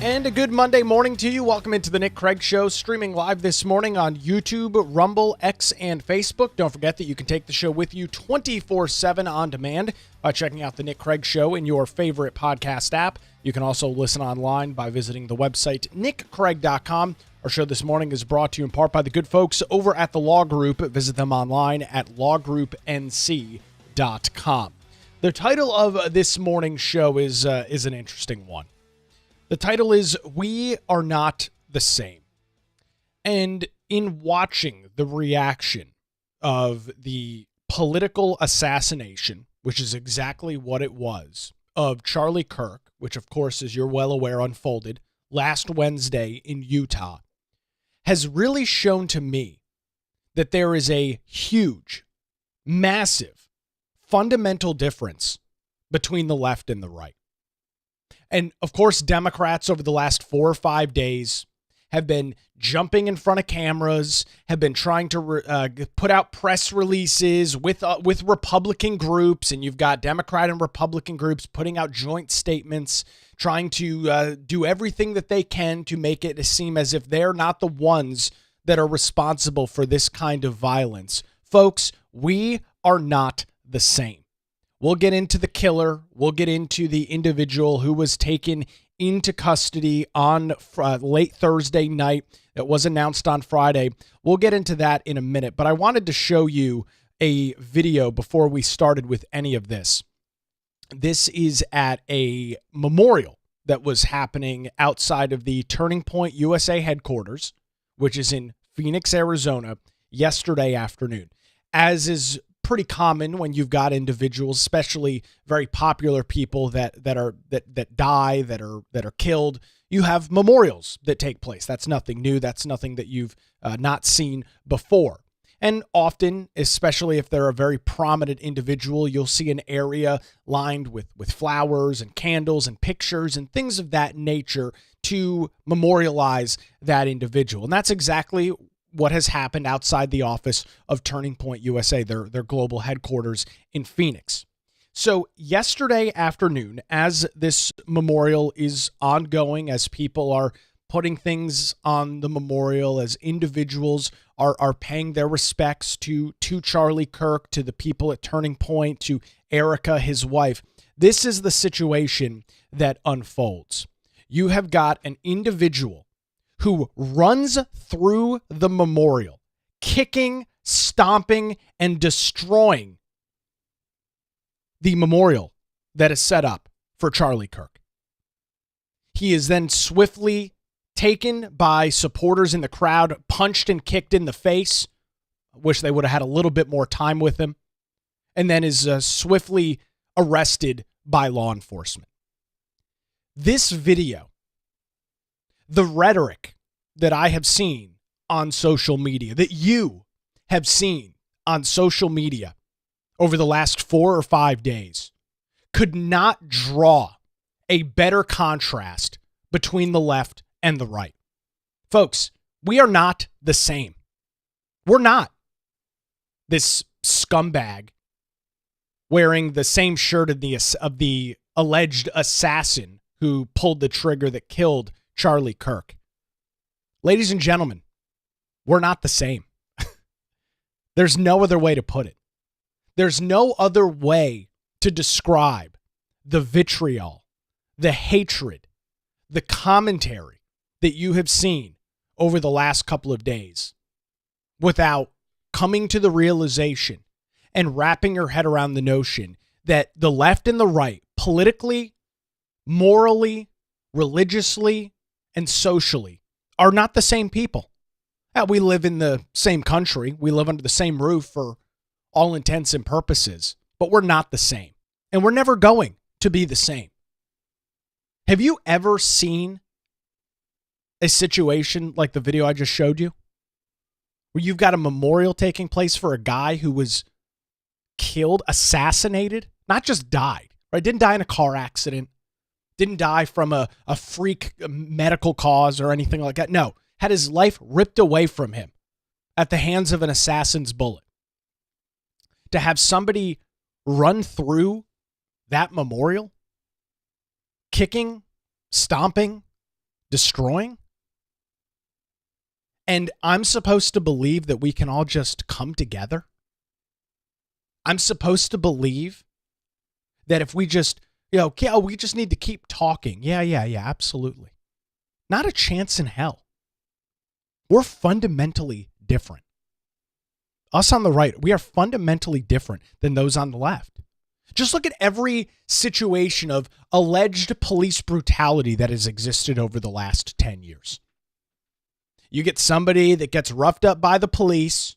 And a good Monday morning to you. Welcome into the Nick Craig Show, streaming live this morning on YouTube, Rumble, X, and Facebook. Don't forget that you can take the show with you 24/7 on demand by checking out the Nick Craig Show in your favorite podcast app. You can also listen online by visiting the website nickcraig.com. Our show this morning is brought to you in part by the good folks over at the Law Group. Visit them online at lawgroupnc.com. The title of this morning's show is an interesting one. The title is We Are Not the Same. And in watching the reaction of the political assassination, which is exactly what it was, of Charlie Kirk, which of course, as you're well aware, unfolded last Wednesday in Utah, has really shown to me that there is a huge, massive, fundamental difference between the left and the right. And of course, Democrats over the last 4 or 5 days have been jumping in front of cameras, have been trying to put out press releases with Republican groups, and you've got Democrat and Republican groups putting out joint statements, trying to do everything that they can to make it seem as if they're not the ones that are responsible for this kind of violence. Folks, we are not the same. We'll get into the killer. We'll get into the individual who was taken into custody on late Thursday night. It was announced on Friday. We'll get into that in a minute, but I wanted to show you a video before we started with any of this. This is at a memorial that was happening outside of the Turning Point USA headquarters, which is in Phoenix, Arizona, yesterday afternoon. As is pretty common when you've got individuals, especially very popular people that die, that are killed. You have memorials that take place. That's nothing new. That's nothing that you've not seen before. And often, especially if they're a very prominent individual, you'll see an area lined with flowers and candles and pictures and things of that nature to memorialize that individual. And that's exactly what has happened outside the office of Turning Point USA, their global headquarters in Phoenix. So yesterday afternoon, as this memorial is ongoing, as people are putting things on the memorial, as individuals are paying their respects to Charlie Kirk, to the people at Turning Point, to Erica, his wife, this is the situation that unfolds. You have got an individual who runs through the memorial, kicking, stomping, and destroying the memorial that is set up for Charlie Kirk. He is then swiftly taken by supporters in the crowd, punched and kicked in the face. I wish they would have had a little bit more time with him. And then is swiftly arrested by law enforcement. This video, the rhetoric that I have seen on social media, that you have seen on social media over the last 4 or 5 days, could not draw a better contrast between the left and the right. Folks, we are not the same. We're not. This scumbag wearing the same shirt of the alleged assassin who pulled the trigger that killed Charlie Kirk. Ladies and gentlemen, we're not the same. There's no other way to put it. There's no other way to describe the vitriol, the hatred, the commentary that you have seen over the last couple of days without coming to the realization and wrapping your head around the notion that the left and the right, politically, morally, religiously, and socially, are not the same people. We live in the same country. We live under the same roof for all intents and purposes, but we're not the same. And we're never going to be the same. Have you ever seen a situation like the video I just showed you, where you've got a memorial taking place for a guy who was killed, assassinated, not just died, right? Didn't die in a car accident, didn't die from a freak medical cause or anything like that. No, had his life ripped away from him at the hands of an assassin's bullet. To have somebody run through that memorial, kicking, stomping, destroying. And I'm supposed to believe that we can all just come together. I'm supposed to believe that if we just, we just need to keep talking. Yeah, absolutely. Not a chance in hell. We're fundamentally different. Us on the right, we are fundamentally different than those on the left. Just look at every situation of alleged police brutality that has existed over the last 10 years. You get somebody that gets roughed up by the police,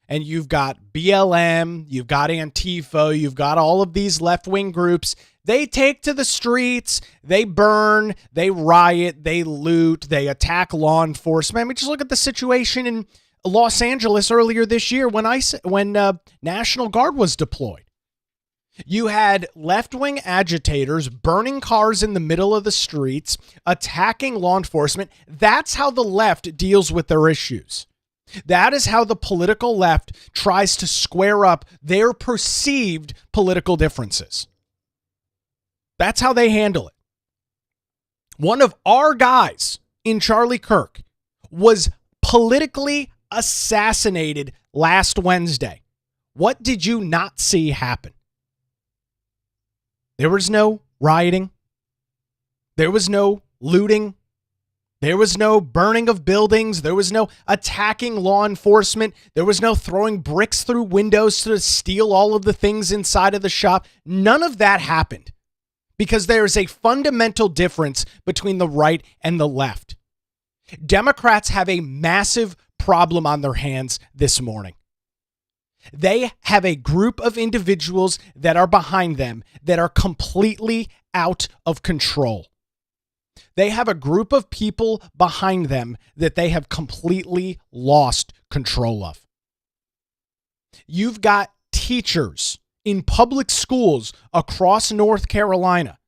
and you've got BLM, you've got Antifa, you've got all of these left-wing groups. They take to the streets, they burn, they riot, they loot, they attack law enforcement. I mean, just look at the situation in Los Angeles earlier this year when National Guard was deployed. You had left-wing agitators burning cars in the middle of the streets, attacking law enforcement. That's how the left deals with their issues. That is how the political left tries to square up their perceived political differences. That's how they handle it. One of our guys in Charlie Kirk was politically assassinated last Wednesday. What did you not see happen? There was no rioting. There was no looting. There was no burning of buildings. There was no attacking law enforcement. There was no throwing bricks through windows to steal all of the things inside of the shop. None of that happened because there is a fundamental difference between the right and the left. Democrats have a massive problem on their hands this morning. They have a group of individuals that are behind them that are completely out of control. They have a group of people behind them that they have completely lost control of. You've got teachers in public schools across North Carolina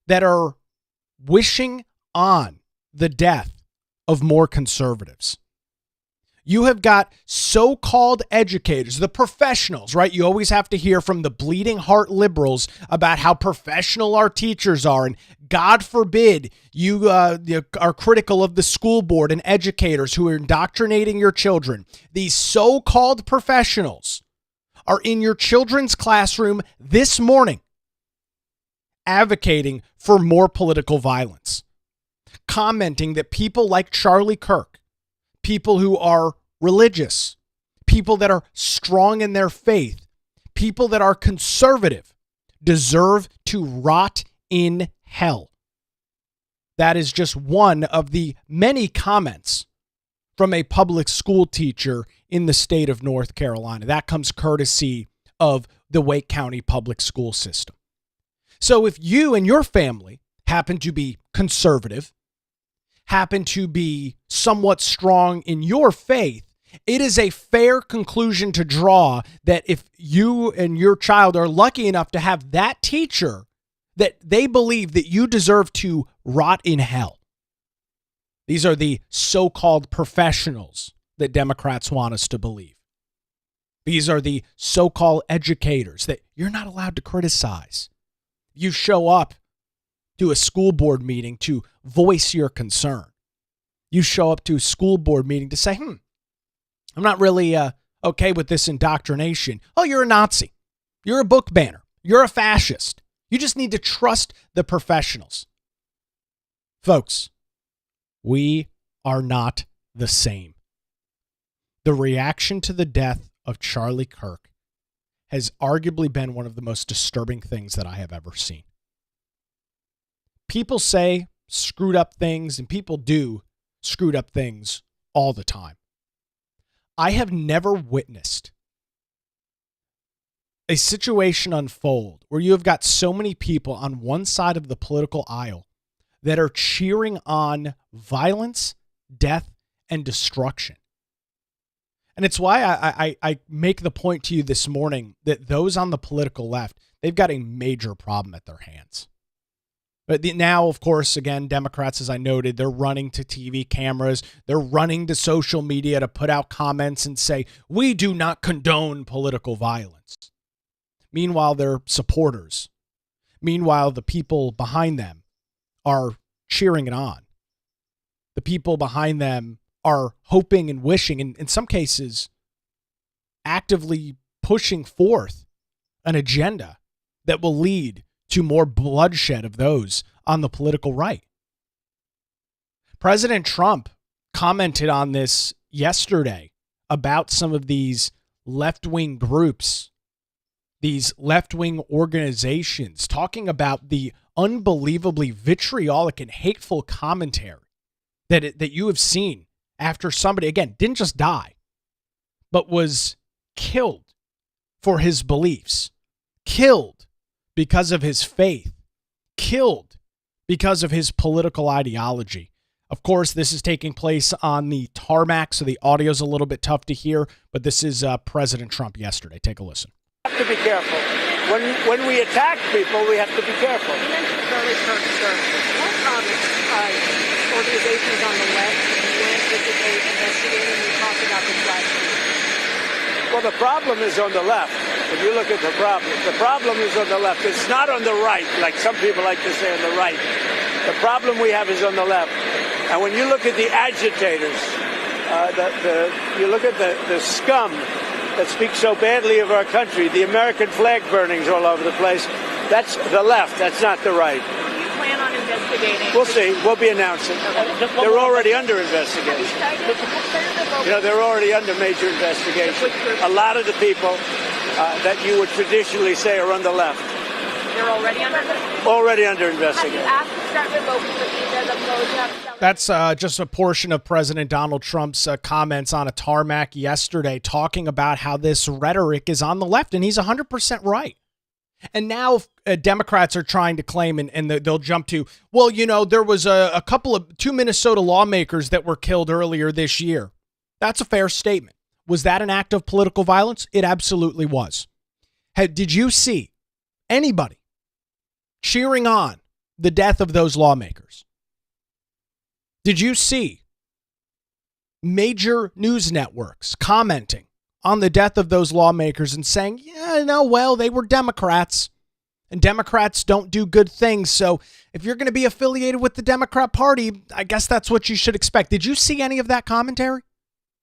that are wishing on the death of more conservatives. You have got so-called educators, the professionals, right? You always have to hear from the bleeding heart liberals about how professional our teachers are. And God forbid you are critical of the school board and educators who are indoctrinating your children. These so-called professionals are in your children's classroom this morning advocating for more political violence, commenting that people like Charlie Kirk, people who are religious, people that are strong in their faith, people that are conservative, deserve to rot in hell. That is just one of the many comments from a public school teacher in the state of North Carolina. That comes courtesy of the Wake County public school system. So if you and your family happen to be conservative, happen to be somewhat strong in your faith, it is a fair conclusion to draw that if you and your child are lucky enough to have that teacher, that they believe that you deserve to rot in hell. These are the so-called professionals that Democrats want us to believe. These are the so-called educators that you're not allowed to criticize. You show up to a school board meeting to voice your concern. You show up to a school board meeting to say, I'm not really okay with this indoctrination. Oh, you're a Nazi. You're a book banner. You're a fascist. You just need to trust the professionals. Folks, we are not the same. The reaction to the death of Charlie Kirk has arguably been one of the most disturbing things that I have ever seen. People say screwed up things, and people do screwed up things all the time. I have never witnessed a situation unfold where you have got so many people on one side of the political aisle that are cheering on violence, death, and destruction. And it's why I make the point to you this morning that those on the political left, they've got a major problem at their hands. But now, of course, again, Democrats, as I noted, they're running to TV cameras. They're running to social media to put out comments and say, we do not condone political violence. Meanwhile, their supporters, meanwhile, the people behind them are cheering it on. The people behind them are hoping and wishing, and in some cases, actively pushing forth an agenda that will lead to more bloodshed of those on the political right. President Trump commented on this yesterday about some of these left-wing groups, these left-wing organizations, talking about the unbelievably vitriolic and hateful commentary that you have seen after somebody, again, didn't just die, but was killed for his beliefs, killed because of his faith, killed because of his political ideology. Of course, this is taking place on the tarmac, so the audio's a little bit tough to hear, but this is President Trump yesterday. Take a listen. We have to be careful. When we attack people, we have to be careful. You mentioned Charlie Kirk, sir. What organizations on the left do you anticipate investigating? You talked about this last week. Well, the problem is on the left. If you look at the problem is on the left. It's not on the right, like some people like to say on the right. The problem we have is on the left. And when you look at the agitators, you look at the scum that speaks so badly of our country, the American flag burnings all over the place, that's the left, that's not the right. Do you plan on investigating? We'll see. We'll be announcing. They're already under investigation. You know, they're already under major investigation. A lot of the people that you would traditionally say are on the left. They're already under investigation? Already under investigation. Have you asked to start revoking the visas of those who have... That's just a portion of President Donald Trump's comments on a tarmac yesterday, talking about how this rhetoric is on the left, and he's 100% right. And now Democrats are trying to claim, and they'll jump to, well, you know, there was two Minnesota lawmakers that were killed earlier this year. That's a fair statement. Was that an act of political violence? It absolutely was. Did you see anybody cheering on the death of those lawmakers? Did you see major news networks commenting on the death of those lawmakers and saying, yeah, no, well, they were Democrats and Democrats don't do good things. So if you're going to be affiliated with the Democrat Party, I guess that's what you should expect. Did you see any of that commentary?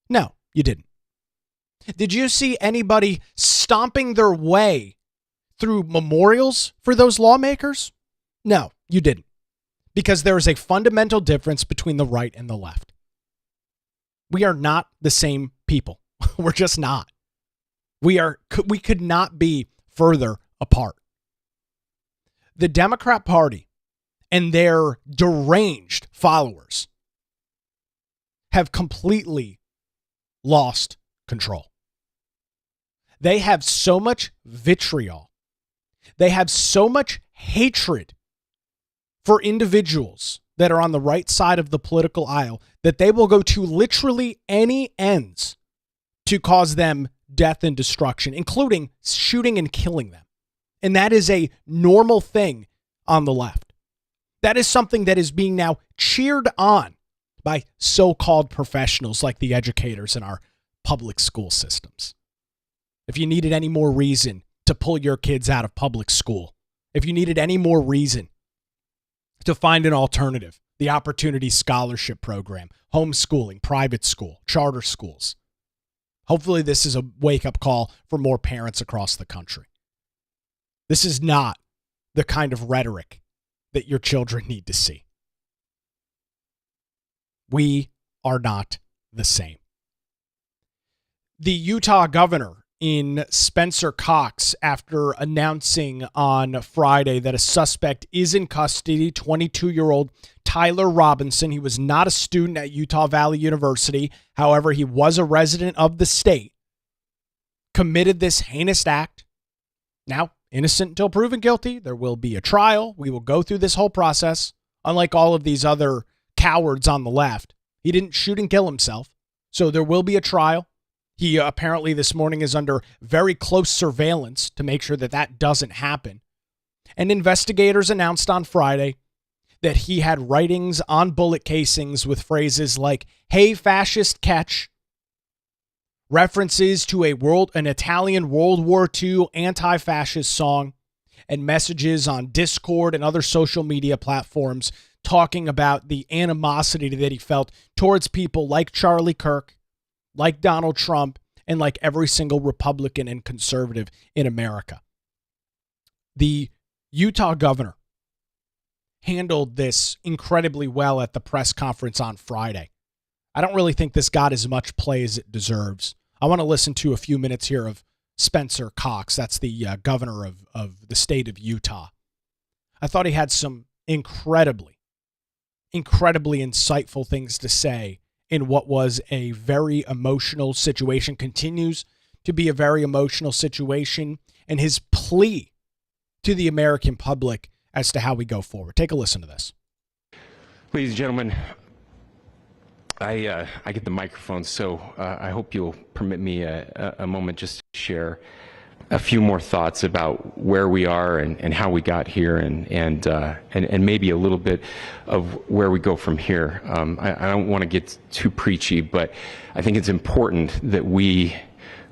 No, you didn't. Did you see anybody stomping their way through memorials for those lawmakers? No, you didn't. Because there is a fundamental difference between the right and the left. We are not the same people. We're just not. We could not be further apart. The Democrat Party and their deranged followers have completely lost control. They have so much vitriol. They have so much hatred for individuals that are on the right side of the political aisle that they will go to literally any ends to cause them death and destruction, including shooting and killing them. And that is a normal thing on the left. That is something that is being now cheered on by so-called professionals like the educators in our public school systems. If you needed any more reason to pull your kids out of public school, if you needed any more reason to find an alternative, the Opportunity Scholarship Program, homeschooling, private school, charter schools. Hopefully this is a wake-up call for more parents across the country. This is not the kind of rhetoric that your children need to see. We are not the same. The Utah governor in Spencer Cox, after announcing on Friday that a suspect is in custody, 22-year-old Tyler Robinson. He was not a student at Utah Valley University. However, he was a resident of the state, committed this heinous act. Now, innocent until proven guilty. There will be a trial. We will go through this whole process. Unlike all of these other cowards on the left, he didn't shoot and kill himself. So there will be a trial. He apparently this morning is under very close surveillance to make sure that that doesn't happen. And investigators announced on Friday that he had writings on bullet casings with phrases like, "Hey, fascist, catch," references to an Italian World War II anti-fascist song, and messages on Discord and other social media platforms talking about the animosity that he felt towards people like Charlie Kirk, like Donald Trump, and like every single Republican and conservative in America. The Utah governor handled this incredibly well at the press conference on Friday. I don't really think this got as much play as it deserves. I want to listen to a few minutes here of Spencer Cox. That's the governor of the state of Utah. I thought he had some incredibly insightful things to say in what was a very emotional situation, continues to be a very emotional situation, and his plea to the American public as to how we go forward. Take a listen to this. Ladies and gentlemen, I get the microphone, so I hope you'll permit me a moment just to share a few more thoughts about where we are and how we got here, and maybe a little bit of where we go from here. I don't want to get too preachy, but I think it's important that we,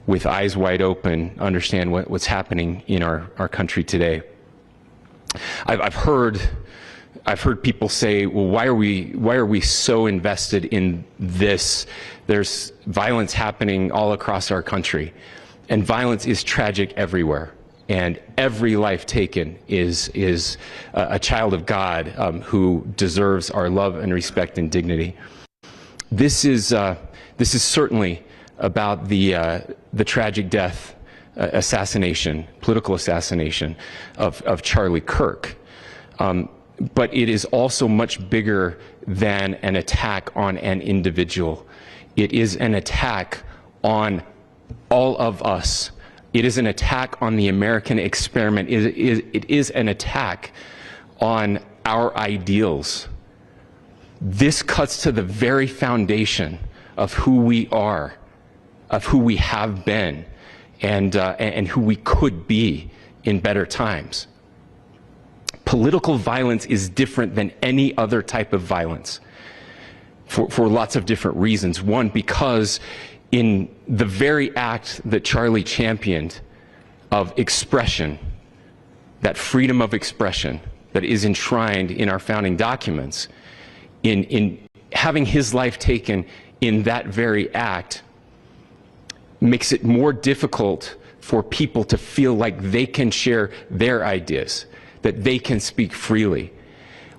with eyes wide open, understand what's happening in our country today. I've heard people say, well, why are we so invested in this? There's violence happening all across our country, and violence is tragic everywhere. And every life taken is a child of God who deserves our love and respect and dignity. This is certainly about the tragic death, political assassination of Charlie Kirk. But it is also much bigger than an attack on an individual. It is an attack on all of us. It is an attack on the American experiment. It is an attack on our ideals. This cuts to the very foundation of who we are, of who we have been, and who we could be in better times. Political violence is different than any other type of violence for lots of different reasons. One, because in the very act that Charlie championed of expression, that freedom of expression that is enshrined in our founding documents, in having his life taken in that very act, makes it more difficult for people to feel like they can share their ideas, that they can speak freely.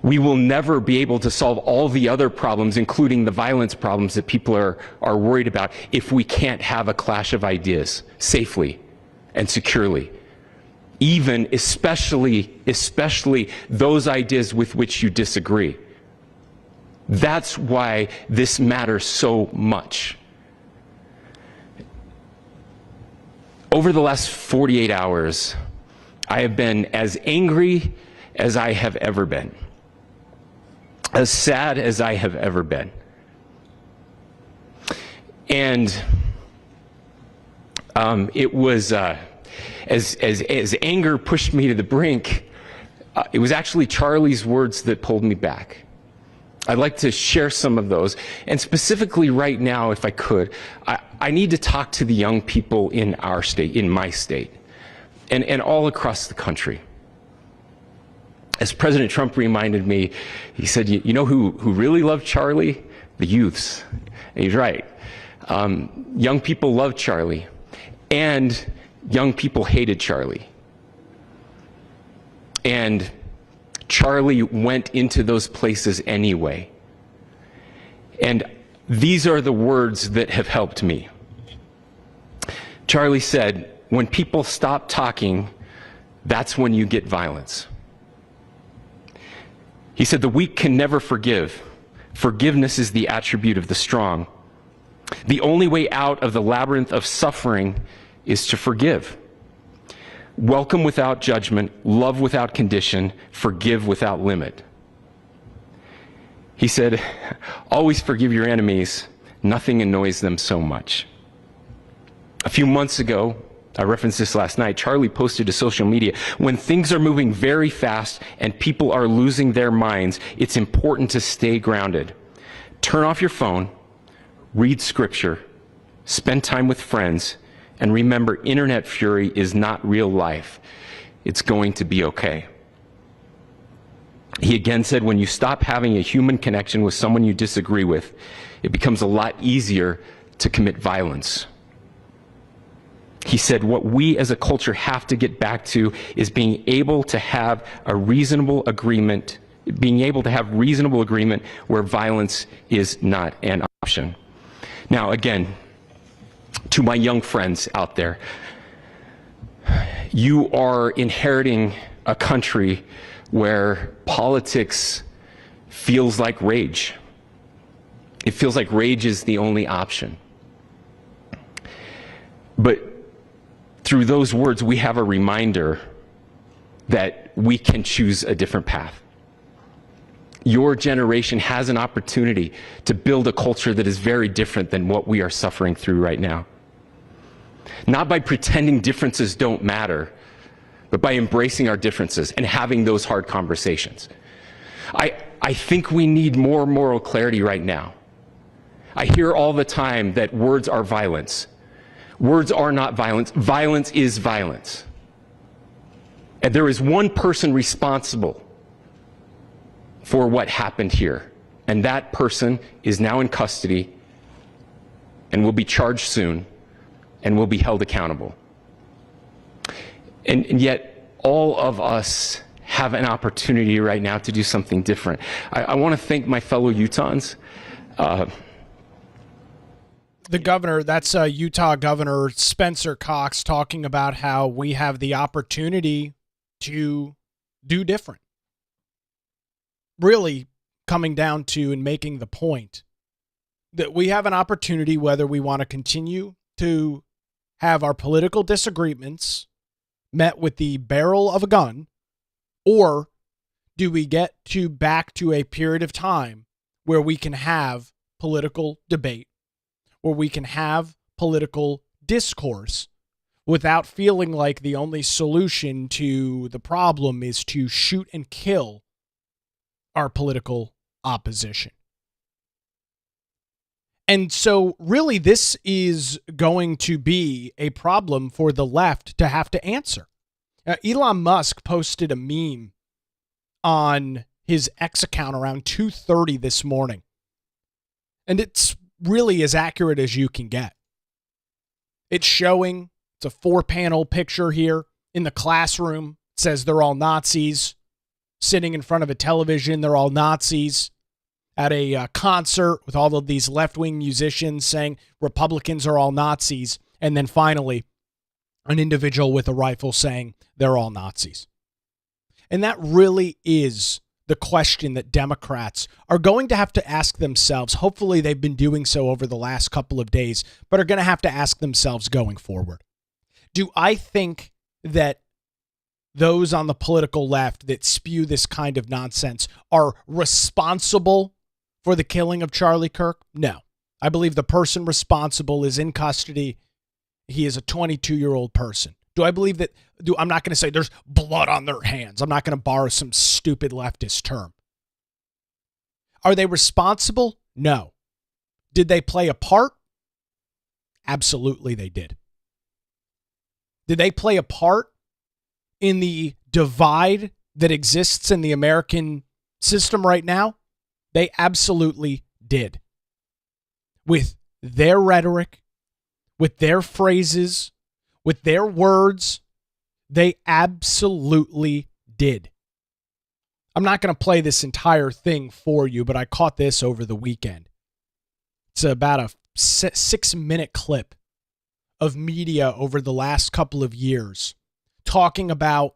We will never be able to solve all the other problems, including the violence problems that people are worried about, if we can't have a clash of ideas safely and securely. Especially those ideas with which you disagree. That's why this matters so much. Over the last 48 hours, I have been as angry as I have ever been, as sad as I have ever been. And it was, as anger pushed me to the brink, it was actually Charlie's words that pulled me back. I'd like to share some of those. And specifically right now, if I could, I need to talk to the young people in our state, in my state, and all across the country. As President Trump reminded me, he said, you know who really loved Charlie? The youths. And he's right. Young people loved Charlie, and young people hated Charlie. And Charlie went into those places anyway. And these are the words that have helped me. Charlie said, when people stop talking, that's when you get violence. He said, the weak can never forgive. Forgiveness is the attribute of the strong. The only way out of the labyrinth of suffering is to forgive. Welcome without judgment, love without condition, forgive without limit. He said, always forgive your enemies. Nothing annoys them so much. A few months ago, I referenced this last night, Charlie posted to social media, when things are moving very fast and people are losing their minds, it's important to stay grounded. Turn off your phone, read scripture, spend time with friends, and remember, internet fury is not real life. It's going to be okay. He again said, when you stop having a human connection with someone you disagree with, it becomes a lot easier to commit violence. He said, what we as a culture have to get back to is being able to have a reasonable agreement, where violence is not an option. Now, again, to my young friends out there, you are inheriting a country where politics feels like rage. It feels like rage is the only option. But through those words, we have a reminder that we can choose a different path. Your generation has an opportunity to build a culture that is very different than what we are suffering through right now. Not by pretending differences don't matter, but by embracing our differences and having those hard conversations. I think we need more moral clarity right now. I hear all the time that words are violence. Words are not violence. Violence is violence. And there is one person responsible for what happened here. And that person is now in custody and will be charged soon and will be held accountable. And yet, all of us have an opportunity right now to do something different. I want to thank my fellow Utahns. The governor, that's Utah Governor Spencer Cox, talking about how we have the opportunity to do different. Really coming down to and making the point that we have an opportunity, whether we want to continue to have our political disagreements met with the barrel of a gun, or do we get to back to a period of time where we can have political debate, where we can have political discourse without feeling like the only solution to the problem is to shoot and kill our political opposition. And so really this is going to be a problem for the left to have to answer. Elon Musk posted a meme on his X account around 2:30 this morning. And it's really as accurate as you can get. It's showing, it's a 4-panel picture here in the classroom. It says they're all Nazis. Sitting in front of a television, they're all Nazis. At a concert with all of these left-wing musicians saying Republicans are all Nazis. And then finally, an individual with a rifle saying they're all Nazis. And that really is the question that Democrats are going to have to ask themselves. Hopefully they've been doing so over the last couple of days, but are going to have to ask themselves going forward. Do I think that those on the political left that spew this kind of nonsense are responsible for the killing of Charlie Kirk? No. I believe the person responsible is in custody. He is a 22-year-old person. Do I believe that? I'm not going to say there's blood on their hands. I'm not going to borrow some stupid leftist term. Are they responsible? No. Did they play a part? Absolutely they did. Did they play a part in the divide that exists in the American system right now? They absolutely did. With their rhetoric, with their phrases, with their words, they absolutely did. I'm not going to play this entire thing for you, but I caught this over the weekend. It's about a 6-minute clip of media over the last couple of years talking about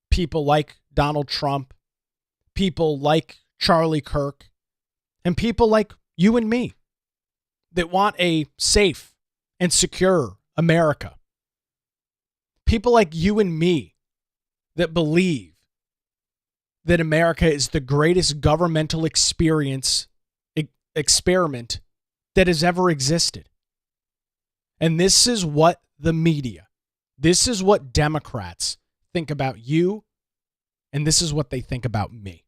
people like Donald Trump, people like Charlie Kirk, and people like you and me that want a safe and secure America. People like you and me that believe that America is the greatest governmental experiment that has ever existed. And this is what the media, this is what Democrats think about you, and this is what they think about me.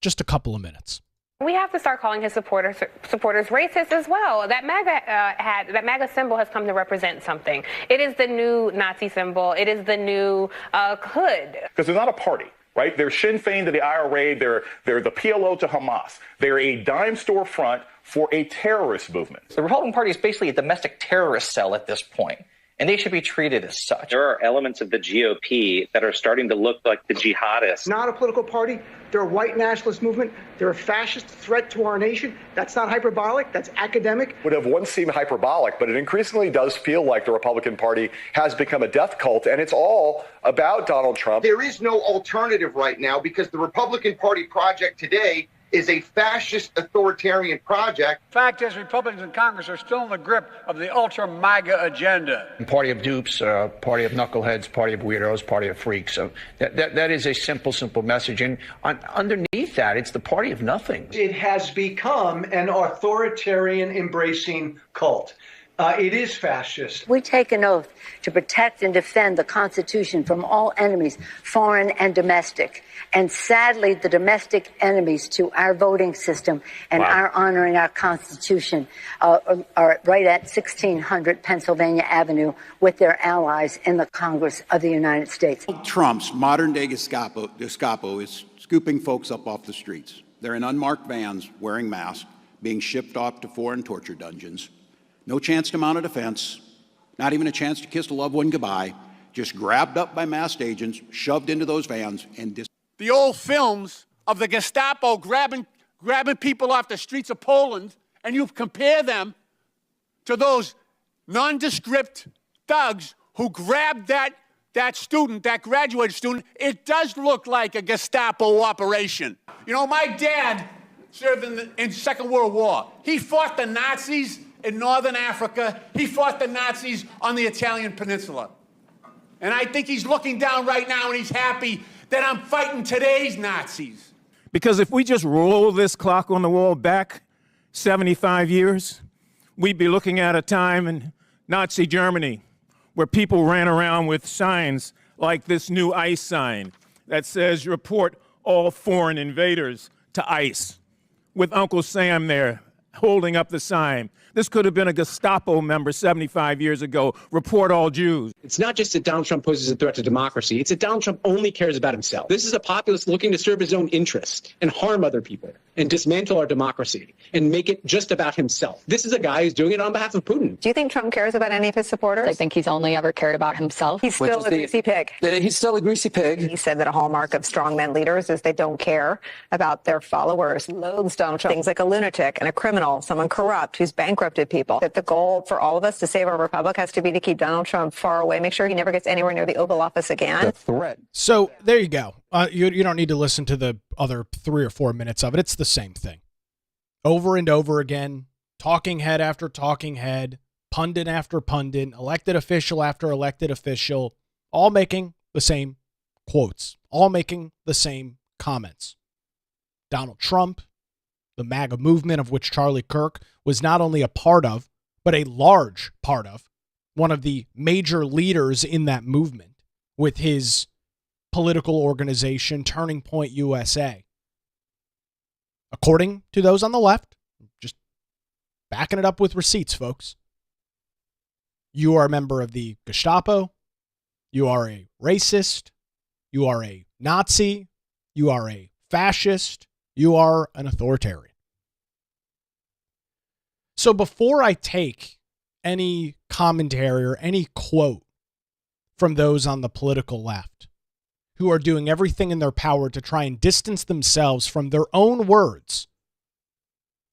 Just a couple of minutes. We have to start calling his supporters racist as well. That MAGA symbol has come to represent something. It is the new Nazi symbol. It is the new hood. Because they're not a party. right? They're Sinn Féin to the IRA. They're the PLO to Hamas. They're a dime store front for a terrorist movement. The Republican Party is basically a domestic terrorist cell at this point, and they should be treated as such. There are elements of the GOP that are starting to look like the jihadists. Not a political party. They're a white nationalist movement. They're a fascist threat to our nation. That's not hyperbolic. That's academic. Would have once seemed hyperbolic, but it increasingly does feel like the Republican Party has become a death cult, and it's all about Donald Trump. There is no alternative right now because the Republican Party project today is a fascist authoritarian project. Fact is, Republicans in Congress are still in the grip of the ultra MAGA agenda. Party of dupes, party of knuckleheads, party of weirdos, party of freaks. So that is a simple message. And underneath that, it's the party of nothing. It has become an authoritarian embracing cult. It is fascist. We take an oath to protect and defend the Constitution from all enemies, foreign and domestic. And sadly, the domestic enemies to our voting system and our honoring our Constitution are right at 1600 Pennsylvania Avenue with their allies in the Congress of the United States. Trump's modern-day Gestapo is scooping folks up off the streets. They're in unmarked vans, wearing masks, being shipped off to foreign torture dungeons. No chance to mount a defense, not even a chance to kiss a loved one goodbye, just grabbed up by masked agents, shoved into those vans, and The old films of the Gestapo grabbing people off the streets of Poland, and you compare them to those nondescript thugs who grabbed that student, that graduated student, it does look like a Gestapo operation. You know, my dad served in Second World War. He fought the Nazis in Northern Africa. He fought the Nazis on the Italian peninsula. And I think he's looking down right now and he's happy that I'm fighting today's Nazis. Because if we just roll this clock on the wall back 75 years, we'd be looking at a time in Nazi Germany where people ran around with signs like this new ICE sign that says, report all foreign invaders to ICE, with Uncle Sam there holding up the sign. This could have been a Gestapo member 75 years ago. Report all Jews. It's not just that Donald Trump poses a threat to democracy. It's that Donald Trump only cares about himself. This is a populist looking to serve his own interests and harm other people and dismantle our democracy and make it just about himself. This is a guy who's doing it on behalf of Putin. Do you think Trump cares about any of his supporters? I think he's only ever cared about himself. He's still a greasy pig. He's still a greasy pig. He said that a hallmark of strongman leaders is they don't care about their followers. Loathes Donald Trump. Things like a lunatic and a criminal, someone corrupt who's bankrupted people. That the goal for all of us to save our republic has to be to keep Donald Trump far away, make sure he never gets anywhere near the Oval Office again. The threat. So there you go. You don't need to listen to the other 3 or 4 minutes of it. It's the same thing. Over and over again, talking head after talking head, pundit after pundit, elected official after elected official, all making the same quotes, all making the same comments. Donald Trump, the MAGA movement of which Charlie Kirk was not only a part of, but a large part of, one of the major leaders in that movement with his political organization, Turning Point USA. According to those on the left, just backing it up with receipts, folks, you are a member of the Gestapo, you are a racist, you are a Nazi, you are a fascist, you are an authoritarian. So before I take any commentary or any quote from those on the political left who are doing everything in their power to try and distance themselves from their own words,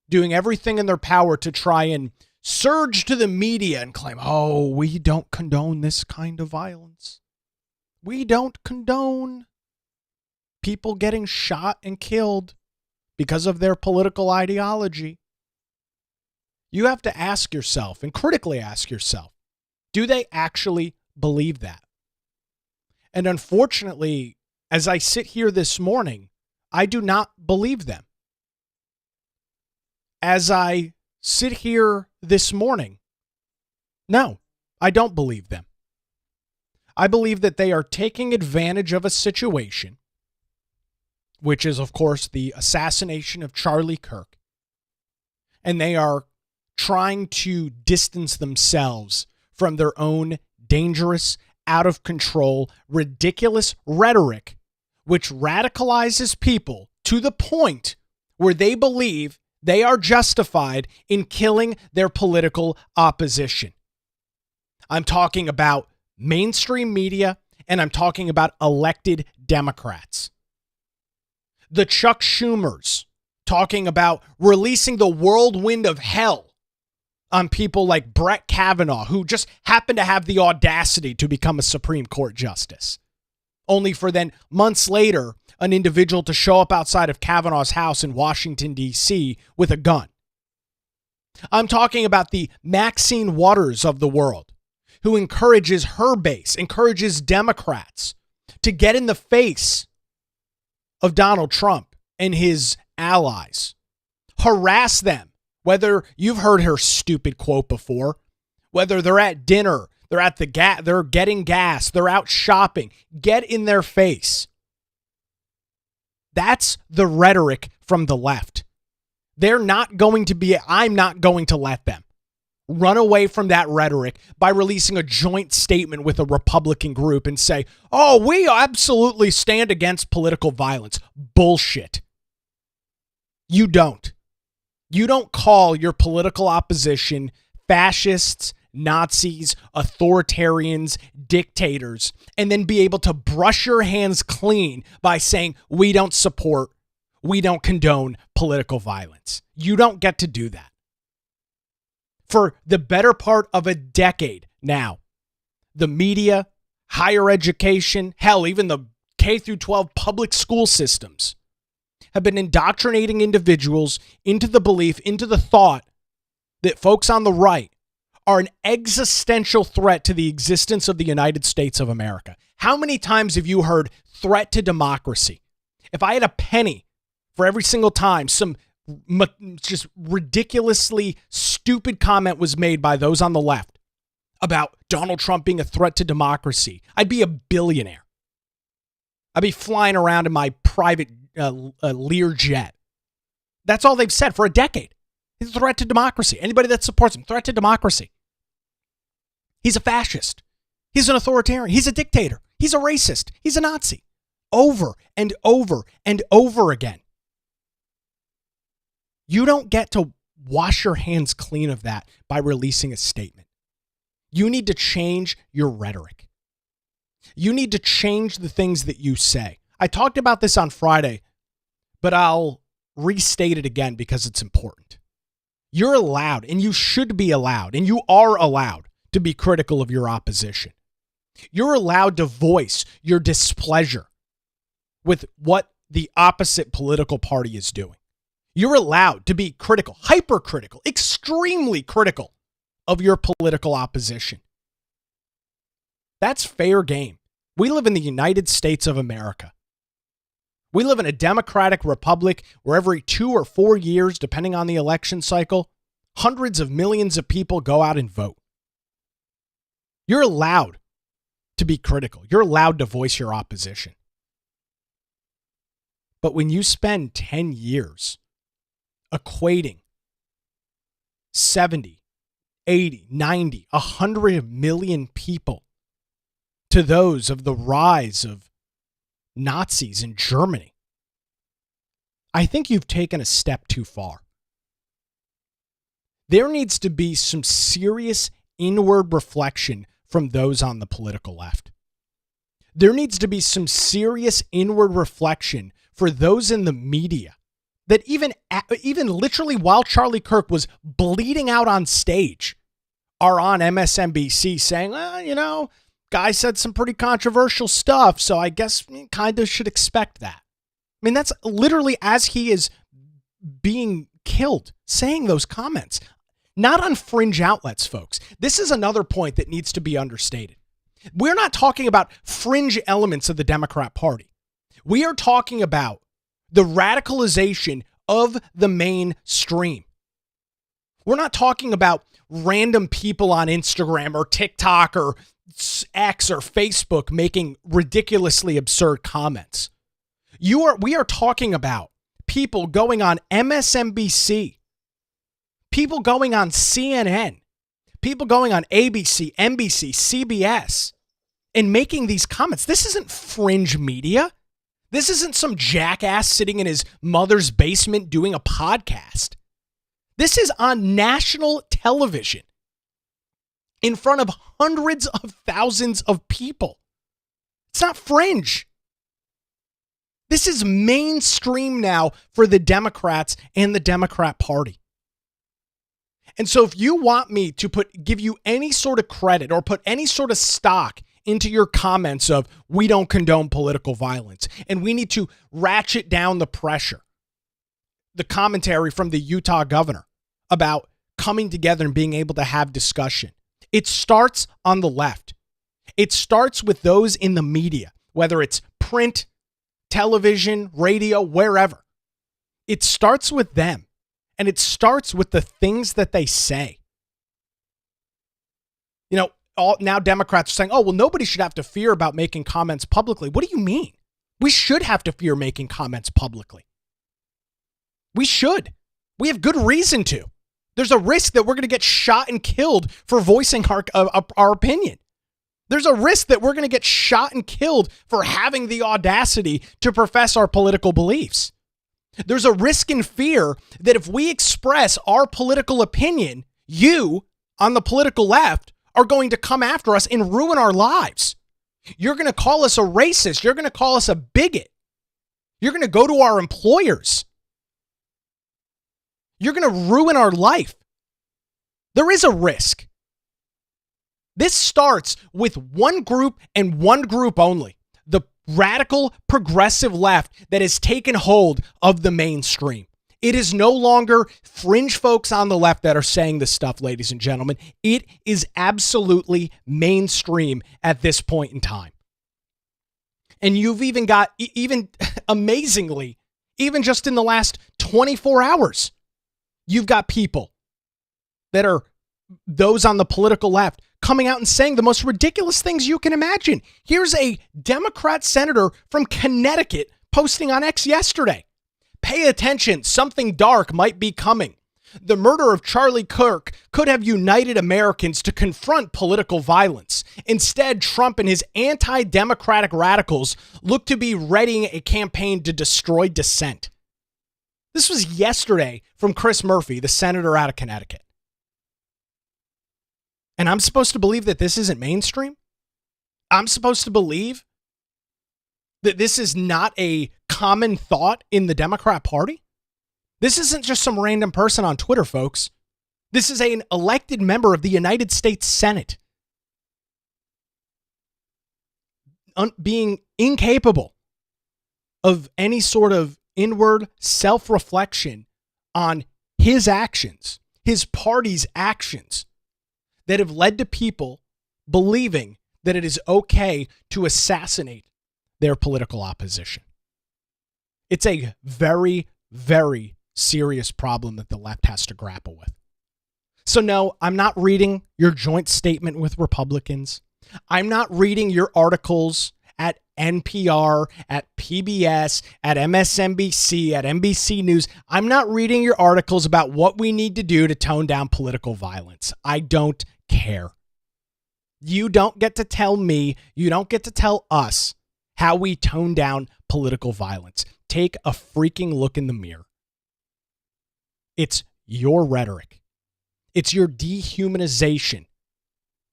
doing everything in their power to try and surge to the media and claim, oh, we don't condone this kind of violence. We don't condone people getting shot and killed because of their political ideology. You have to ask yourself and critically ask yourself, do they actually believe that? And unfortunately, as I sit here this morning, I do not believe them. As I sit here this morning, no, I don't believe them. I believe that they are taking advantage of a situation, which is, of course, the assassination of Charlie Kirk. And they are trying to distance themselves from their own dangerous, out of control, ridiculous rhetoric, which radicalizes people to the point where they believe they are justified in killing their political opposition. I'm talking about mainstream media, and I'm talking about elected Democrats. The Chuck Schumers talking about releasing the whirlwind of hell on people like Brett Kavanaugh, who just happened to have the audacity to become a Supreme Court justice. Only for then months later, an individual to show up outside of Kavanaugh's house in Washington, D.C. with a gun. I'm talking about the Maxine Waters of the world, who encourages her base, encourages Democrats to get in the face of Donald Trump and his allies, harass them, whether you've heard her stupid quote before, whether they're at dinner, they're at the they're getting gas, they're out shopping, get in their face. That's the rhetoric from the left. They're not going to be, I'm not going to let them run away from that rhetoric by releasing a joint statement with a Republican group and say, oh, we absolutely stand against political violence. Bullshit. You don't. You don't call your political opposition fascists, Nazis, authoritarians, dictators, and then be able to brush your hands clean by saying, we don't support, we don't condone political violence. You don't get to do that. For the better part of a decade now, the media, higher education, hell, even the K through 12 public school systems have been indoctrinating individuals into the belief, into the thought that folks on the right are an existential threat to the existence of the United States of America. How many times have you heard threat to democracy? If I had a penny for every single time some just ridiculously stupid comment was made by those on the left about Donald Trump being a threat to democracy, I'd be a billionaire. I'd be flying around in my private Lear jet. That's all they've said for a decade. He's a threat to democracy. Anybody that supports him, threat to democracy. He's a fascist. He's an authoritarian. He's a dictator. He's a racist. He's a Nazi. Over and over and over again. You don't get to wash your hands clean of that by releasing a statement. You need to change your rhetoric. You need to change the things that you say. I talked about this on Friday, but I'll restate it again because it's important. You're allowed, and you should be allowed, and you are allowed to be critical of your opposition. You're allowed to voice your displeasure with what the opposite political party is doing. You're allowed to be critical, hypercritical, extremely critical of your political opposition. That's fair game. We live in the United States of America. We live in a democratic republic where every 2 or 4 years, depending on the election cycle, hundreds of millions of people go out and vote. You're allowed to be critical. You're allowed to voice your opposition. But when you spend 10 years equating 70, 80, 90, 100 million people to those of the rise of Nazis in Germany, I think you've taken a step too far. There needs to be some serious inward reflection from those on the political left. There needs to be some serious inward reflection for those in the media that even literally while Charlie Kirk was bleeding out on stage are on MSNBC saying, well, guy said some pretty controversial stuff, so I guess you kind of should expect that. I mean, that's literally as he is being killed, saying those comments. Not on fringe outlets, folks. This is another point that needs to be understated. We're not talking about fringe elements of the Democrat Party. We are talking about the radicalization of the mainstream. We're not talking about random people on Instagram or TikTok or X or Facebook making ridiculously absurd comments. We are talking about people going on MSNBC, people going on CNN, people going on ABC, NBC, CBS, and making these comments. This isn't fringe media. This isn't some jackass sitting in his mother's basement doing a podcast. This is on national television in front of hundreds of thousands of people. It's not fringe. This is mainstream now for the Democrats and the Democrat Party. And so if you want me to give you any sort of credit or put any sort of stock into your comments of we don't condone political violence and we need to ratchet down the pressure, the commentary from the Utah governor about coming together and being able to have discussion, it starts on the left. It starts with those in the media, whether it's print, television, radio, wherever. It starts with them, and it starts with the things that they say. You know, now Democrats are saying, oh, well, nobody should have to fear about making comments publicly. What do you mean? We should have to fear making comments publicly. We should. We have good reason to. There's a risk that we're going to get shot and killed for voicing our opinion. There's a risk that we're going to get shot and killed for having the audacity to profess our political beliefs. There's a risk and fear that if we express our political opinion, you on the political left are going to come after us and ruin our lives. You're going to call us a racist. You're going to call us a bigot. You're going to go to our employers. You're going to ruin our life. There is a risk. This starts with one group and one group only. The radical progressive left that has taken hold of the mainstream. It is no longer fringe folks on the left that are saying this stuff, ladies and gentlemen. It is absolutely mainstream at this point in time. And you've even got, even amazingly, even just in the last 24 hours, you've got people that are those on the political left coming out and saying the most ridiculous things you can imagine. Here's a Democrat senator from Connecticut posting on X yesterday. Pay attention, something dark might be coming. The murder of Charlie Kirk could have united Americans to confront political violence. Instead, Trump and his anti-democratic radicals look to be readying a campaign to destroy dissent. This was yesterday from Chris Murphy, the senator out of Connecticut. And I'm supposed to believe that this isn't mainstream? I'm supposed to believe that this is not a common thought in the Democrat Party? This isn't just some random person on Twitter, folks. This is an elected member of the United States Senate being incapable of any sort of inward self-reflection on his actions, his party's actions that have led to people believing that it is okay to assassinate their political opposition. It's a very, very serious problem that the left has to grapple with. So no, I'm not reading your joint statement with Republicans. I'm not reading your articles at NPR, at PBS, at MSNBC, at NBC News. I'm not reading your articles about what we need to do to tone down political violence. I don't care. You don't get to tell me, you don't get to tell us how we tone down political violence. Take a freaking look in the mirror. It's your rhetoric. It's your dehumanization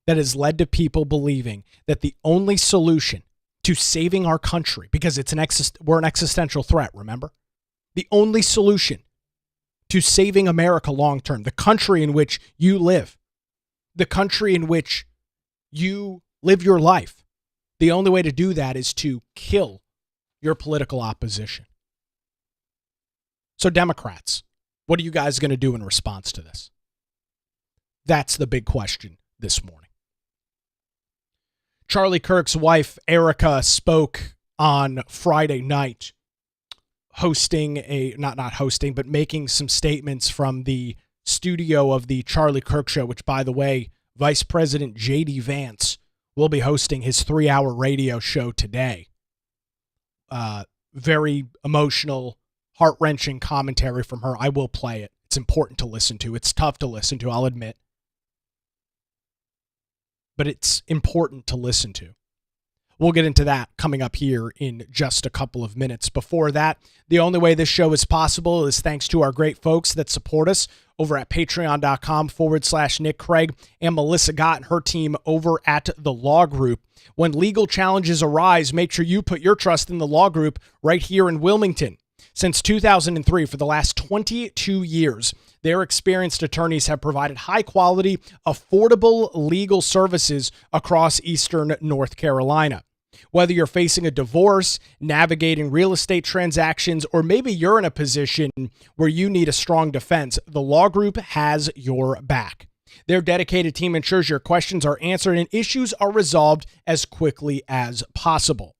that has led to people believing that the only solution to saving our country, because we're an existential threat, remember? The only solution to saving America long term, the country in which you live, the country in which you live your life, the only way to do that is to kill your political opposition. So Democrats, what are you guys going to do in response to this? That's the big question this morning. Charlie Kirk's wife, Erica, spoke on Friday night, making some statements from the studio of the Charlie Kirk Show, which, by the way, Vice President J.D. Vance will be hosting his 3-hour radio show today. Very emotional, heart-wrenching commentary from her. I will play it. It's important to listen to. It's tough to listen to, I'll admit. But it's important to listen to. We'll get into that coming up here in just a couple of minutes. Before that, the only way this show is possible is thanks to our great folks that support us over at patreon.com/Nick Craig and Melissa Gott and her team over at the Law Group. When legal challenges arise, make sure you put your trust in the Law Group right here in Wilmington. Since 2003, for the last 22 years, their experienced attorneys have provided high-quality, affordable legal services across Eastern North Carolina. Whether you're facing a divorce, navigating real estate transactions, or maybe you're in a position where you need a strong defense, the Law Group has your back. Their dedicated team ensures your questions are answered and issues are resolved as quickly as possible.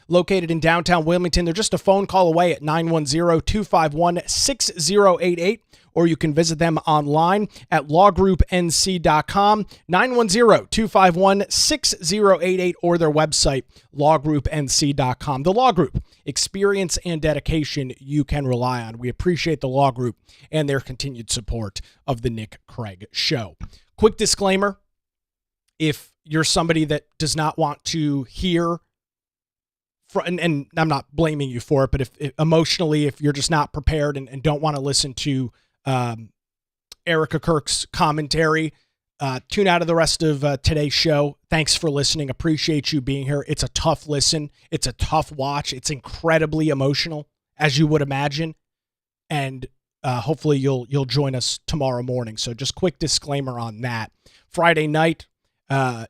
Located in downtown Wilmington, they're just a phone call away at 910-251-6088, or you can visit them online at lawgroupnc.com, 910-251-6088, or their website, lawgroupnc.com. The Law Group, experience and dedication you can rely on. We appreciate the Law Group and their continued support of the Nick Craig Show. Quick disclaimer, if you're somebody that does not want to hear, and I'm not blaming you for it, but if emotionally, if you're just not prepared and don't want to listen to Erica Kirk's commentary, tune out of the rest of today's show. Thanks for listening. Appreciate you being here. It's a tough listen. It's a tough watch. It's incredibly emotional, as you would imagine. And hopefully you'll join us tomorrow morning. So just quick disclaimer on that. Friday night,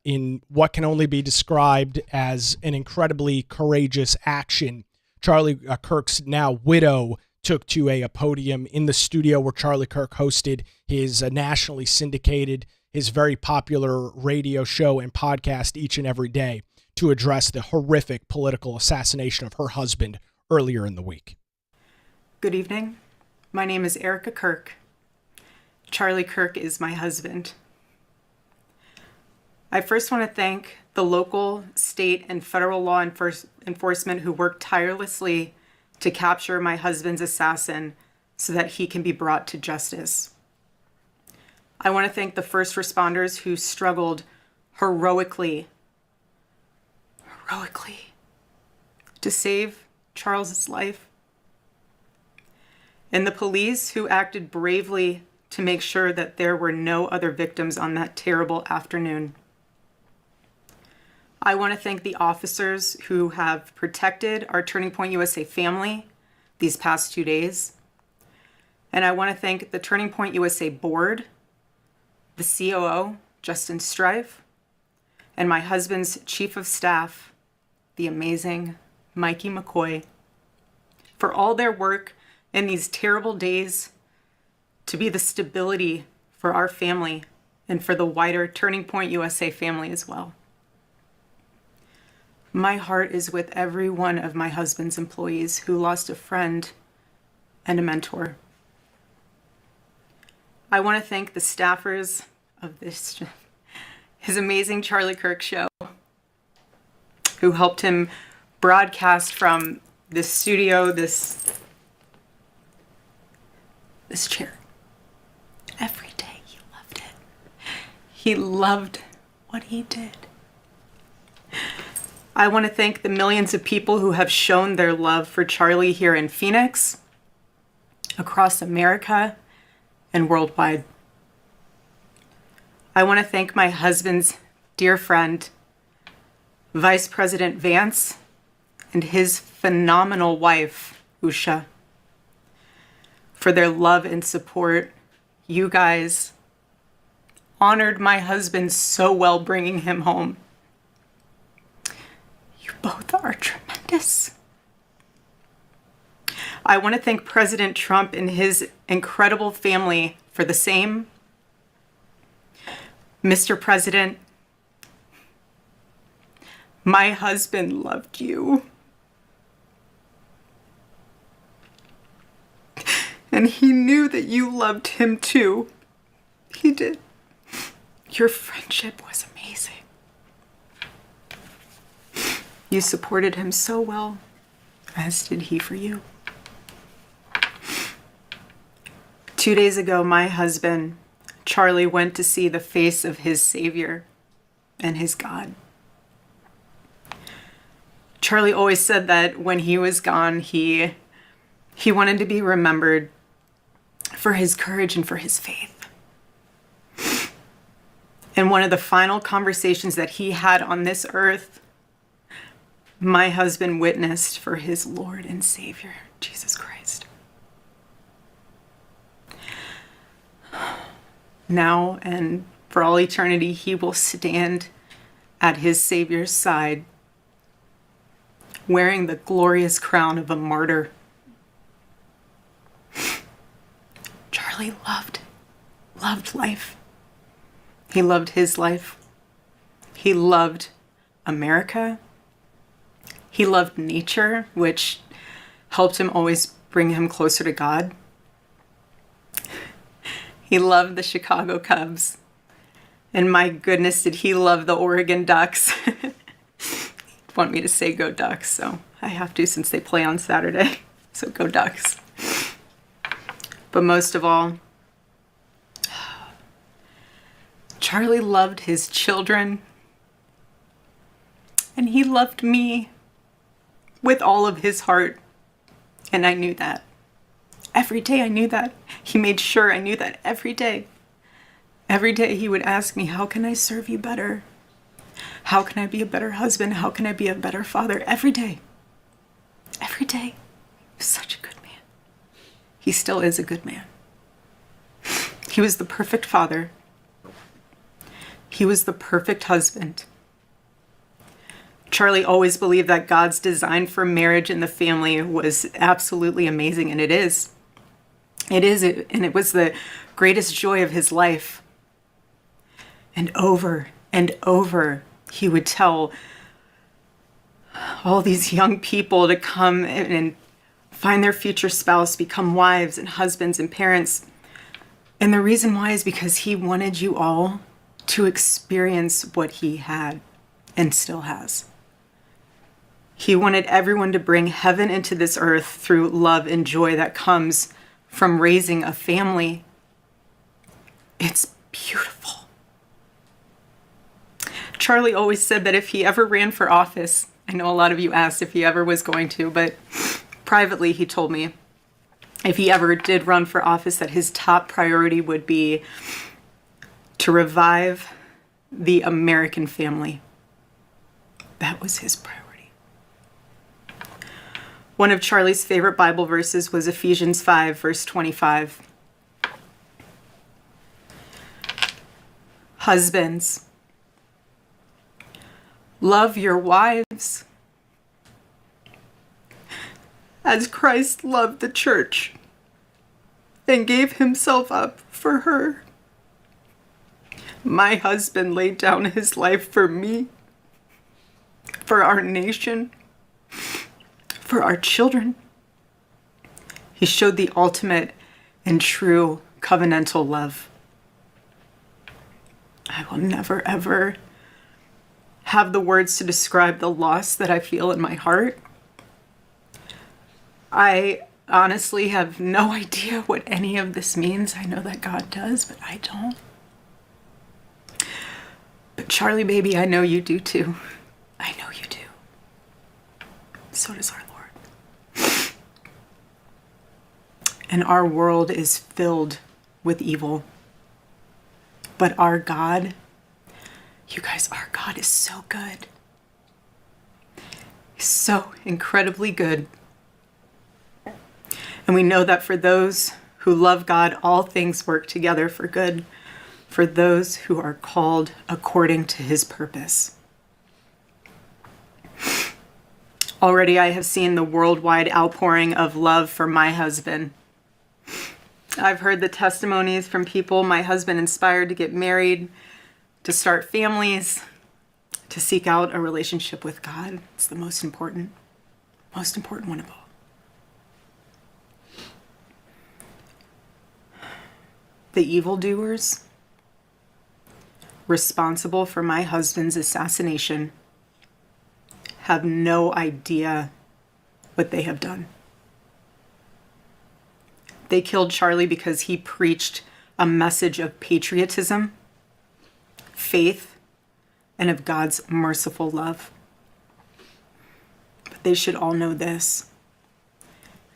in what can only be described as an incredibly courageous action, Charlie Kirk's now widow took to a podium in the studio where Charlie Kirk hosted his nationally syndicated, his very popular radio show and podcast each and every day to address the horrific political assassination of her husband earlier in the week. Good evening. My name is Erica Kirk. Charlie Kirk is my husband. I first want to thank the local, state, and federal law enforcement who worked tirelessly to capture my husband's assassin so that he can be brought to justice. I want to thank the first responders who struggled heroically to save Charles's life, and the police who acted bravely to make sure that there were no other victims on that terrible afternoon. I want to thank the officers who have protected our Turning Point USA family these past 2 days. And I want to thank the Turning Point USA board, the COO, Justin Strife, and my husband's chief of staff, the amazing Mikey McCoy, for all their work in these terrible days to be the stability for our family and for the wider Turning Point USA family as well. My heart is with every one of my husband's employees who lost a friend and a mentor. I want to thank the staffers of his amazing Charlie Kirk show, who helped him broadcast from this studio, this chair. Every day he loved it. He loved what he did. I want to thank the millions of people who have shown their love for Charlie here in Phoenix, across America, and worldwide. I want to thank my husband's dear friend, Vice President Vance, and his phenomenal wife, Usha, for their love and support. You guys honored my husband so well, bringing him home. You both are tremendous. I want to thank President Trump and his incredible family for the same. Mr. President, my husband loved you. And he knew that you loved him too. He did. Your friendship was amazing. You supported him so well, as did he for you. 2 days ago, my husband, Charlie, went to see the face of his Savior and his God. Charlie always said that when he was gone, he wanted to be remembered for his courage and for his faith. And one of the final conversations that he had on this earth, my husband witnessed for his Lord and Savior, Jesus Christ. Now and for all eternity, he will stand at his Savior's side, wearing the glorious crown of a martyr. Charlie loved life. He loved his life. He loved America. He loved nature, which helped him always bring him closer to God. He loved the Chicago Cubs. And my goodness, did he love the Oregon Ducks. Want me to say go Ducks, so I have to since they play on Saturday. So go Ducks. But most of all, Charlie loved his children, and he loved me with all of his heart, and I knew that. Every day I knew that. He made sure I knew that every day. Every day he would ask me, how can I serve you better? How can I be a better husband? How can I be a better father? Every day. Every day. He was such a good man. He still is a good man. He was the perfect father. He was the perfect husband. Charlie always believed that God's design for marriage and the family was absolutely amazing, and it is. It is, and it was the greatest joy of his life. And over, he would tell all these young people to come and find their future spouse, become wives and husbands and parents. And the reason why is because he wanted you all to experience what he had and still has. He wanted everyone to bring heaven into this earth through love and joy that comes from raising a family. It's beautiful. Charlie always said that if he ever ran for office, I know a lot of you asked if he ever was going to, but privately he told me if he ever did run for office that his top priority would be to revive the American family. That was his priority. One of Charlie's favorite Bible verses was Ephesians 5, verse 25. Husbands, love your wives as Christ loved the church and gave himself up for her. My husband laid down his life for me, for our nation, for our children. He showed the ultimate and true covenantal love. I will never, ever have the words to describe the loss that I feel in my heart. I honestly have no idea what any of this means. I know that God does, but I don't. But Charlie, baby, I know you do too. I know you do. So does our Lord. And our world is filled with evil. But our God, you guys, our God is so good. He's so incredibly good. And we know that for those who love God, all things work together for good, for those who are called according to his purpose. Already I have seen the worldwide outpouring of love for my husband. I've heard the testimonies from people my husband inspired to get married, to start families, to seek out a relationship with God. It's the most important one of all. The evildoers responsible for my husband's assassination have no idea what they have done. They killed Charlie because he preached a message of patriotism, faith, and of God's merciful love. they should all know this.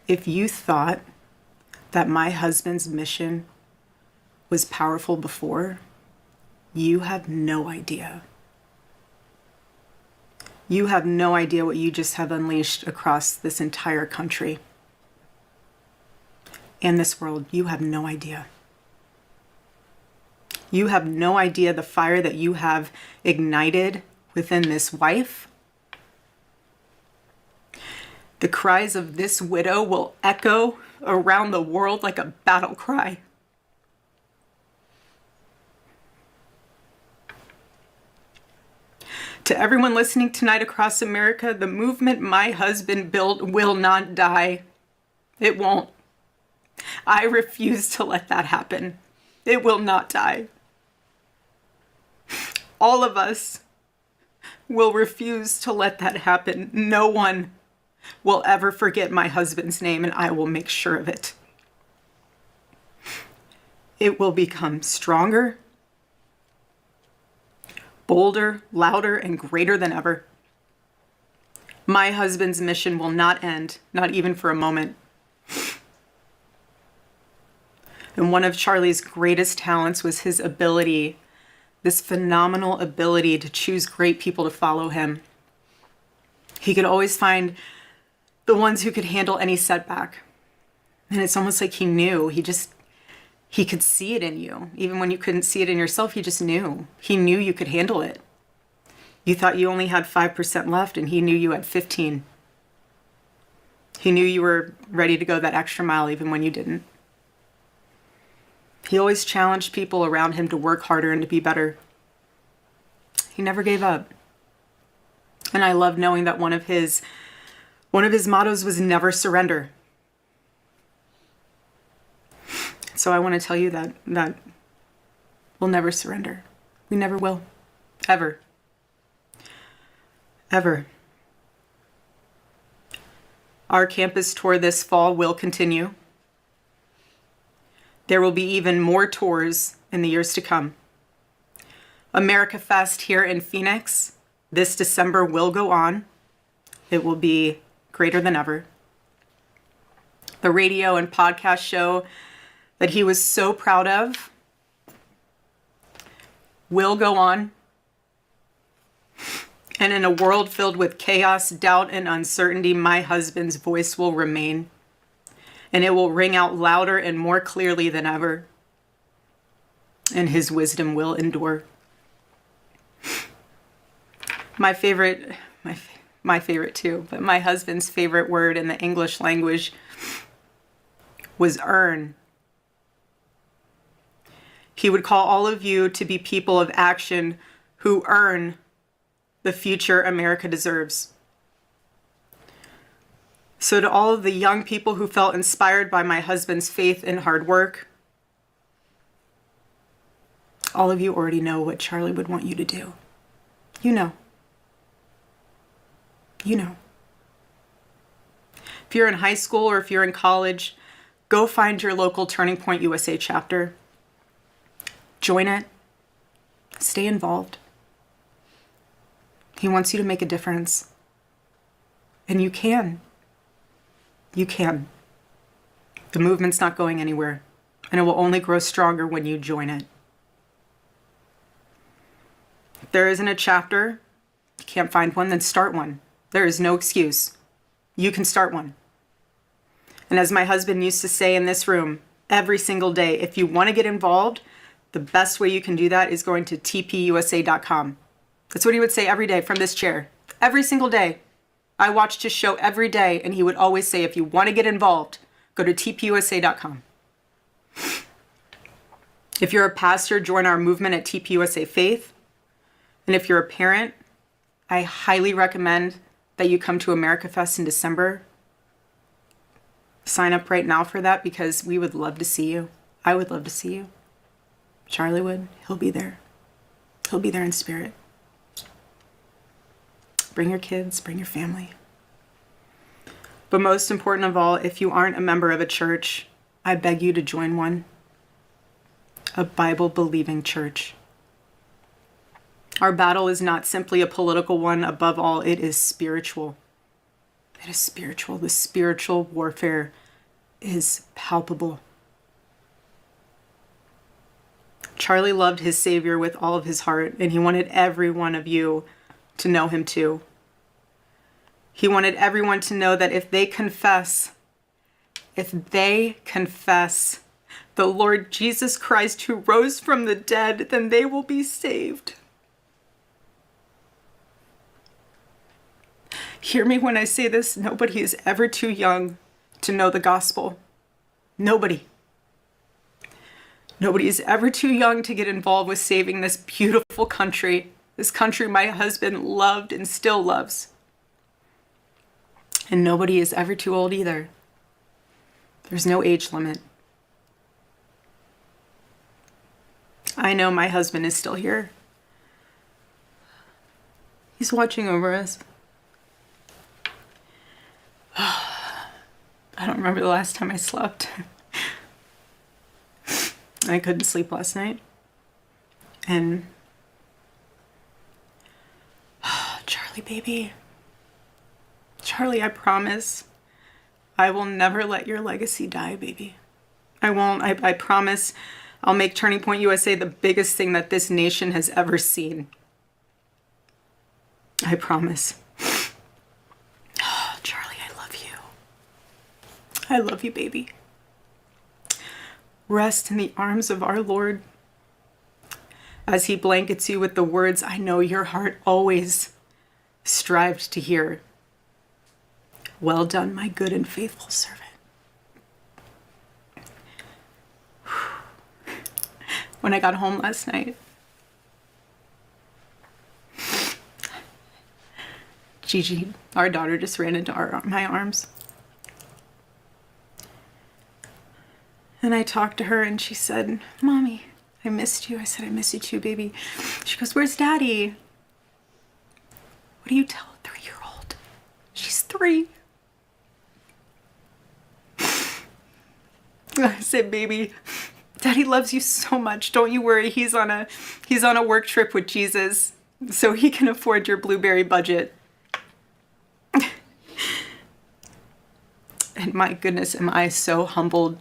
If you thought that my husband's mission was powerful before, you have no idea. You have no idea what you just have unleashed across this entire country and this world. You have no idea. You have no idea the fire that you have ignited within this wife. The cries of this widow will echo around the world like a battle cry. To everyone listening tonight across America, the movement my husband built will not die. It won't. I refuse to let that happen. It will not die. All of us will refuse to let that happen. No one will ever forget my husband's name, and I will make sure of it. It will become stronger, bolder, louder, and greater than ever. My husband's mission will not end, not even for a moment. And one of Charlie's greatest talents was his ability, this phenomenal ability to choose great people to follow him. He could always find the ones who could handle any setback. And it's almost like he knew. He could see it in you. Even when you couldn't see it in yourself, he just knew. He knew you could handle it. You thought you only had 5% left, and he knew you had 15. He knew you were ready to go that extra mile even when you didn't. He always challenged people around him to work harder and to be better. He never gave up. And I love knowing that one of his mottos was never surrender. So I want to tell you that we'll never surrender. We never will. Ever. Ever. Our campus tour this fall will continue. There will be even more tours in the years to come. America Fest here in Phoenix this December will go on. It will be greater than ever. The radio and podcast show that he was so proud of will go on. And in a world filled with chaos, doubt, and uncertainty, my husband's voice will remain. And it will ring out louder and more clearly than ever. And his wisdom will endure. My favorite too, but my husband's favorite word in the English language was earn. He would call all of you to be people of action who earn the future America deserves. So to all of the young people who felt inspired by my husband's faith and hard work, all of you already know what Charlie would want you to do. You know. You know. If you're in high school or if you're in college, go find your local Turning Point USA chapter. Join it. Stay involved. He wants you to make a difference. And you can. You can. The movement's not going anywhere, and it will only grow stronger when you join it. If there isn't a chapter, you can't find one, then start one. There is no excuse. You can start one. And as my husband used to say in this room, every single day, if you want to get involved, the best way you can do that is going to tpusa.com. That's what he would say every day from this chair. Every single day. I watched his show every day, and he would always say, if you want to get involved, go to tpusa.com. If you're a pastor, join our movement at TPUSA Faith. And if you're a parent, I highly recommend that you come to America Fest in December. Sign up right now for that because we would love to see you. I would love to see you. Charlie would. He'll be there. He'll be there in spirit. Bring your kids, bring your family. But most important of all, if you aren't a member of a church, I beg you to join one. A Bible-believing church. Our battle is not simply a political one. Above all, it is spiritual. It is spiritual. The spiritual warfare is palpable. Charlie loved his Savior with all of his heart, and he wanted every one of you to know him too. He wanted everyone to know that if they confess the Lord Jesus Christ who rose from the dead, then they will be saved. Hear me when I say this, nobody is ever too young to know the gospel. Nobody. Nobody is ever too young to get involved with saving this beautiful country, this country my husband loved and still loves. And nobody is ever too old either. There's no age limit. I know my husband is still here. He's watching over us. I don't remember the last time I slept. I couldn't sleep last night. And Charlie, baby. Charlie, I promise I will never let your legacy die, baby. I won't. I promise I'll make Turning Point USA the biggest thing that this nation has ever seen. I promise. Charlie, I love you. I love you, baby. Rest in the arms of our Lord as he blankets you with the words I know your heart always strived to hear. Well done, my good and faithful servant. When I got home last night, Gigi, our daughter, just ran into my arms. And I talked to her and she said, Mommy, I missed you. I said, I miss you too, baby. She goes, where's Daddy? What do you tell a 3-year-old? She's 3. I said, baby, Daddy loves you so much. Don't you worry. He's on a work trip with Jesus, so he can afford your blueberry budget. And my goodness, am I so humbled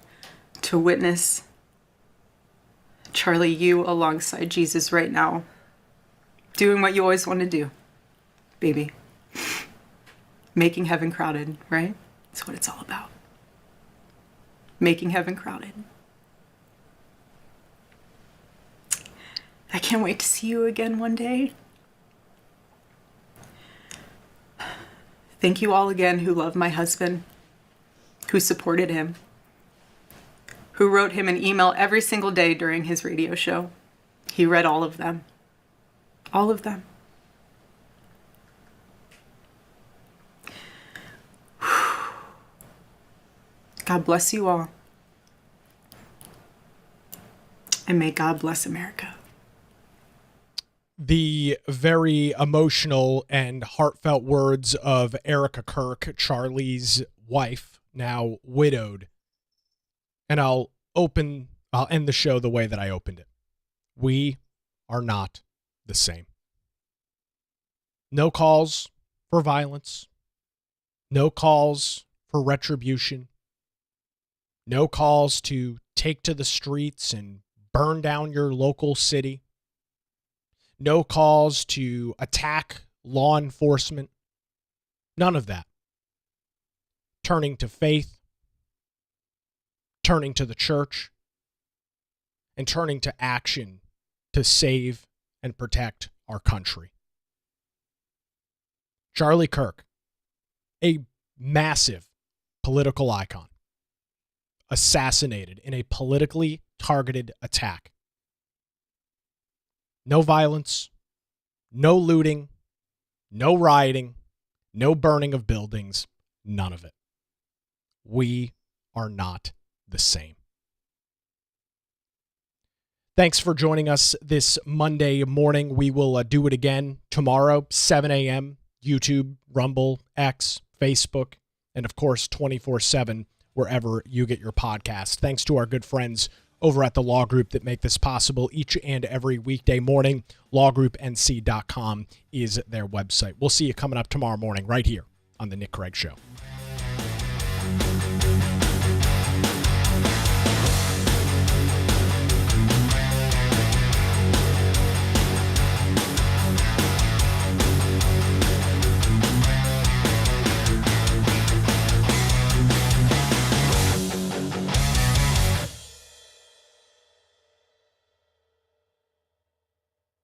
to witness Charlie, you alongside Jesus right now, doing what you always want to do, baby. Making heaven crowded, right? That's what it's all about. Making heaven crowded. I can't wait to see you again one day. Thank you all again who love my husband, who supported him, who wrote him an email every single day during his radio show. He read all of them. All of them. God bless you all. And may God bless America. The very emotional and heartfelt words of Erica Kirk, Charlie's wife, now widowed. And I'll end the show the way that I opened it. We are not the same. No calls for violence. No calls for retribution. No calls to take to the streets and burn down your local city. No calls to attack law enforcement. None of that. Turning to faith, turning to the church, and turning to action to save and protect our country. Charlie Kirk, a massive political icon, assassinated in a politically targeted attack. No violence, no looting, no rioting, no burning of buildings, none of it. We are not the same. Thanks for joining us this Monday morning. We will do it again tomorrow, 7 a.m., YouTube, Rumble, X, Facebook, and of course 24/7 wherever you get your podcast. Thanks to our good friends over at the Law Group that make this possible each and every weekday morning. LawGroupNC.com is their website. We'll see you coming up tomorrow morning right here on the Nick Craig Show.